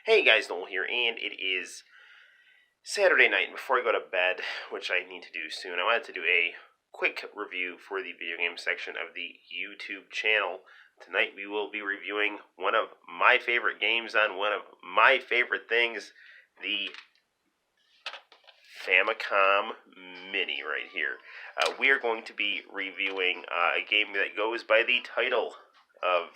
Hey guys, Noel here, and it is Saturday night. And before I go to bed, which I need to do soon, I wanted to do a quick review for the video game section of the YouTube channel. Tonight we will be reviewing one of my favorite games on one of my favorite things, the Famicom Mini right here. We are going to be reviewing a game that goes by the title of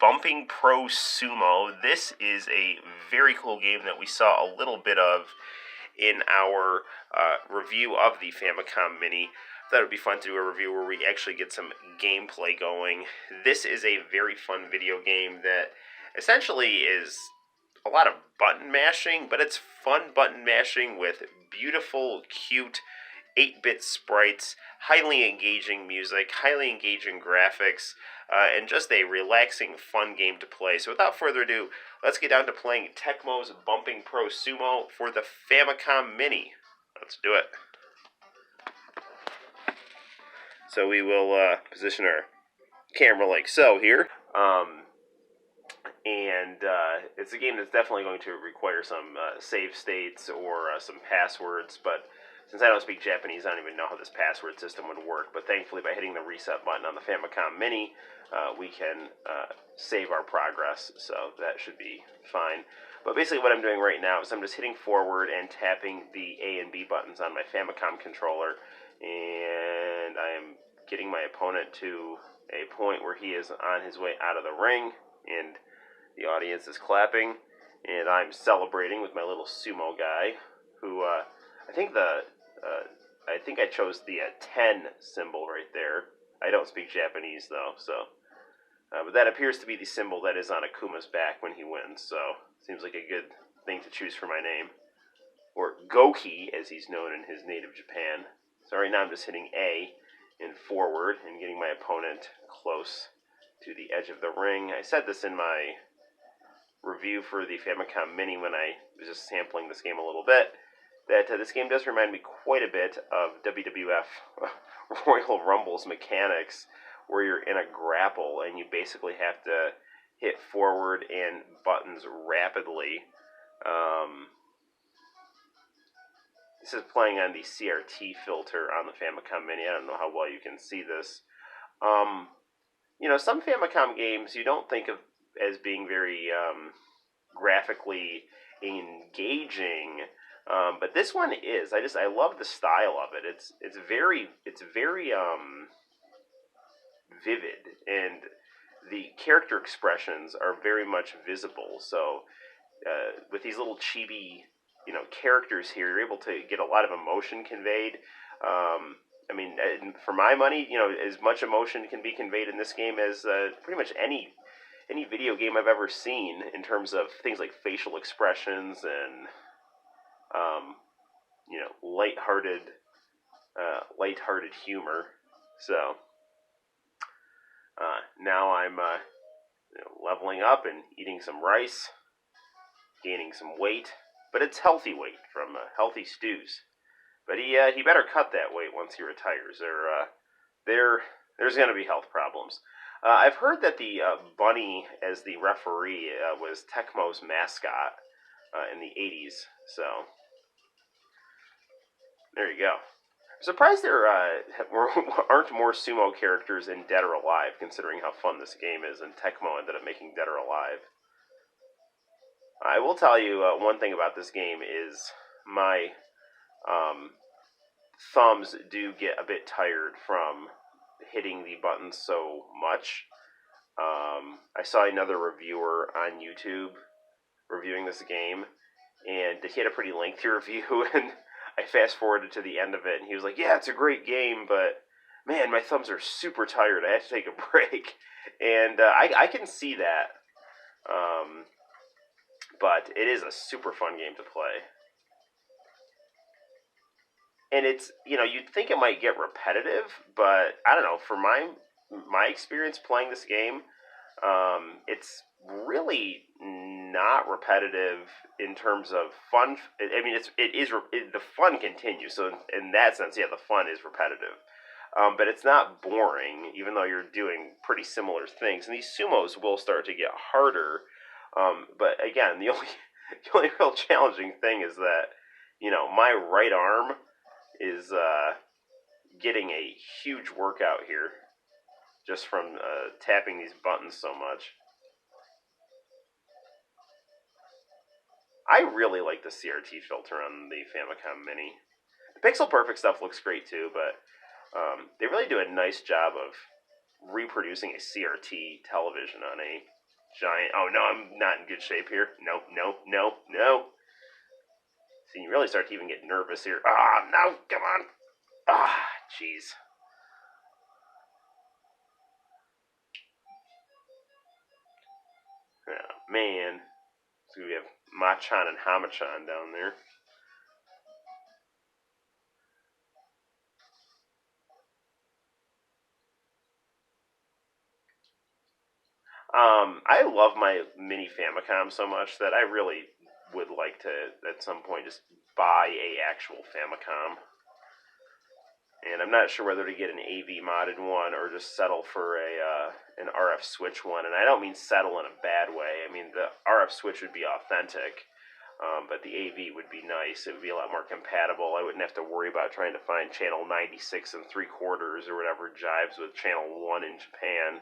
Bumping Pro Sumo. This is a very cool game that we saw a little bit of in our review of the Famicom Mini. I thought it would be fun to do a review where we actually get some gameplay going. This is a very fun video game that essentially is a lot of button mashing, but it's fun button mashing with beautiful, cute 8-bit sprites, highly engaging music, highly engaging graphics, and just a relaxing, fun game to play. So without further ado, let's get down to playing Tecmo's Bumping Pro Sumo for the Famicom Mini. Let's do it. So we will position our camera like so here. It's a game that's definitely going to require some save states or some passwords, but since I don't speak Japanese, I don't even know how this password system would work. But thankfully, by hitting the reset button on the Famicom Mini, we can save our progress, so that should be fine. But basically what I'm doing right now is I'm just hitting forward and tapping the A and B buttons on my Famicom controller, and I am getting my opponent to a point where he is on his way out of the ring, and the audience is clapping, and I'm celebrating with my little sumo guy, who I think I chose the 10 symbol right there. I don't speak Japanese though, so but that appears to be the symbol that is on Akuma's back when he wins. So seems like a good thing to choose for my name, or Goki as he's known in his native Japan. So right now I'm just hitting A and forward and getting my opponent close to the edge of the ring. I said this in my review for the Famicom Mini when I was just sampling this game a little bit, that this game does remind me quite a bit of WWF Royal Rumble's mechanics, where you're in a grapple and you basically have to hit forward and buttons rapidly. This is playing on the CRT filter on the Famicom Mini. I don't know how well you can see this. Some Famicom games you don't think of as being very graphically engaging, but this one is. I love the style of it. It's very vivid, and the character expressions are very much visible. So with these little chibi characters here, you're able to get a lot of emotion conveyed. For my money, as much emotion can be conveyed in this game as pretty much any video game I've ever seen, in terms of things like facial expressions and lighthearted humor. So now I'm leveling up and eating some rice, gaining some weight, but it's healthy weight from healthy stews. But he better cut that weight once he retires. There's going to be health problems. I've heard that the bunny as the referee was Tecmo's mascot in the 80s, so there you go. I'm surprised there aren't more sumo characters in Dead or Alive, considering how fun this game is, and Tecmo ended up making Dead or Alive. I will tell you one thing about this game is my thumbs do get a bit tired from hitting the buttons so much. I saw another reviewer on YouTube reviewing this game, and he had a pretty lengthy review, and I fast forwarded to the end of it, and he was like, yeah, it's a great game, but man, my thumbs are super tired, I have to take a break. And I can see that, but it is a super fun game to play. And it's, you'd think it might get repetitive, but I don't know, for my experience playing this game, it's really not repetitive in terms of fun. The fun continues, so in that sense, yeah, the fun is repetitive. but it's not boring, even though you're doing pretty similar things. And these sumos will start to get harder. But again, the only the only real challenging thing is that, my right arm is getting a huge workout here just from tapping these buttons so much. I really like the CRT filter on the Famicom Mini. The Pixel Perfect stuff looks great too, but they really do a nice job of reproducing a CRT television on a giant... Oh, no, I'm not in good shape here. No. See, you really start to even get nervous here. No, come on. Jeez. Oh, man. So we have Machan and Hamachan down there. I love my mini Famicom so much that I really would like to, at some point, just buy a actual Famicom. And I'm not sure whether to get an AV modded one or just settle for an RF switch one. And I don't mean settle in a bad way. I mean, the RF switch would be authentic, but the AV would be nice. It would be a lot more compatible. I wouldn't have to worry about trying to find channel 96 3/4 or whatever jives with channel 1 in Japan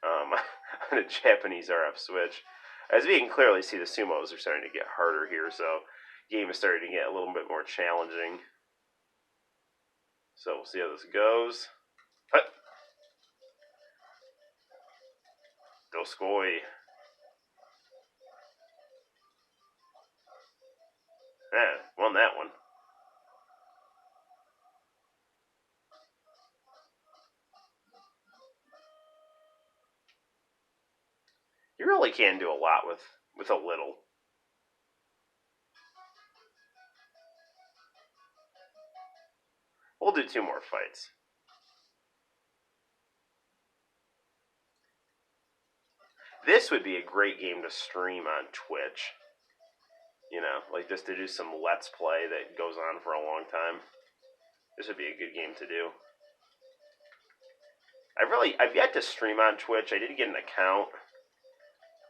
on a Japanese RF switch. As we can clearly see, the sumos are starting to get harder here, so the game is starting to get a little bit more challenging. So we'll see how this goes. Doskoi. Won that one. You really can do a lot with a little. We'll do 2 more fights. This would be a great game to stream on Twitch. Like just to do some Let's Play that goes on for a long time. This would be a good game to do. I've yet to stream on Twitch. I did get an account,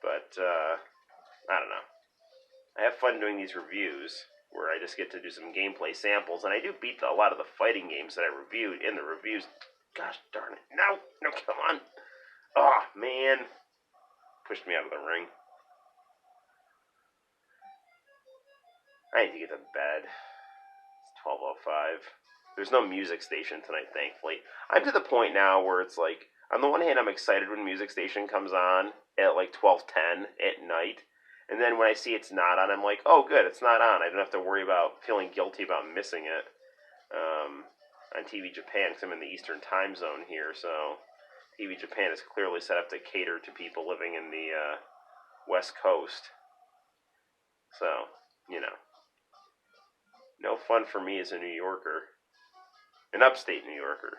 but I don't know. I have fun doing these reviews where I just get to do some gameplay samples, and I do beat a lot of the fighting games that I reviewed in the reviews. Gosh darn it. No, come on. Oh, man. Pushed me out of the ring. I need to get to bed. It's 12:05. There's no music station tonight, thankfully. I'm to the point now where it's like, on the one hand, I'm excited when music station comes on at like 12:10 at night. And then when I see it's not on, I'm like, oh, good, it's not on. I don't have to worry about feeling guilty about missing it on TV Japan, because I'm in the Eastern time zone here. So TV Japan is clearly set up to cater to people living in the West Coast. So, no fun for me as a New Yorker. An upstate New Yorker.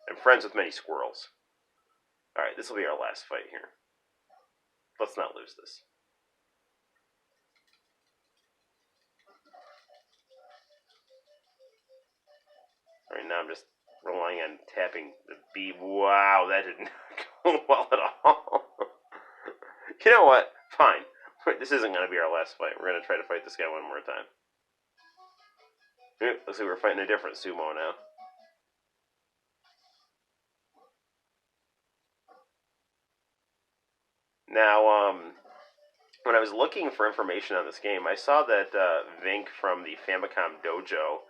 I'm friends with many squirrels. Alright, this will be our last fight here. Let's not lose this. Alright, now I'm just relying on tapping the B. Wow, that didn't go well at all. You know what? Fine. This isn't going to be our last fight. We're going to try to fight this guy one more time. Looks like we're fighting a different sumo now. Now, when I was looking for information on this game, I saw that Vink from the Famicom Dojo...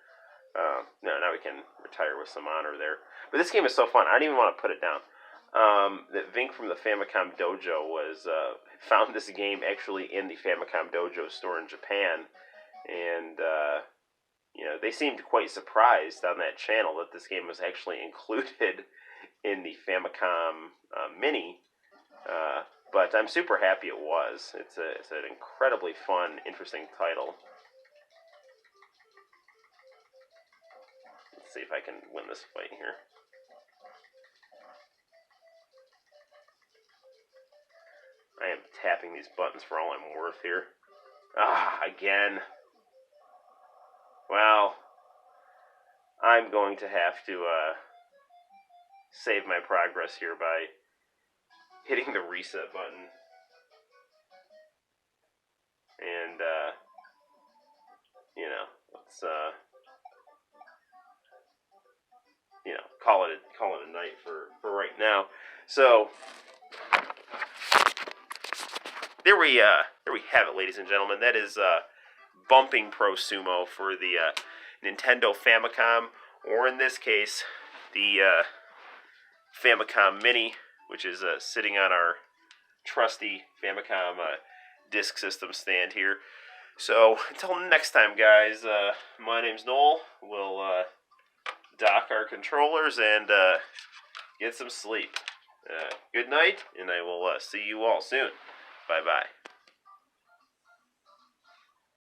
now we can retire with some honor there. But this game is so fun, I don't even want to put it down. That Vink from the Famicom Dojo was found this game actually in the Famicom Dojo store in Japan. And... they seemed quite surprised on that channel that this game was actually included in the Famicom Mini, but I'm super happy it was. It's an incredibly fun, interesting title. Let's see if I can win this fight here. I am tapping these buttons for all I'm worth here. Again. Well, I'm going to have to save my progress here by hitting the reset button and let's call it a night for right now. So there we have it, ladies and gentlemen. That is Bumping Pro Sumo for the Nintendo Famicom, or in this case, the Famicom Mini, which is sitting on our trusty Famicom disk system stand here. So until next time, guys, my name's Noel. We'll dock our controllers and get some sleep. Good night, and I will see you all soon. Bye-bye.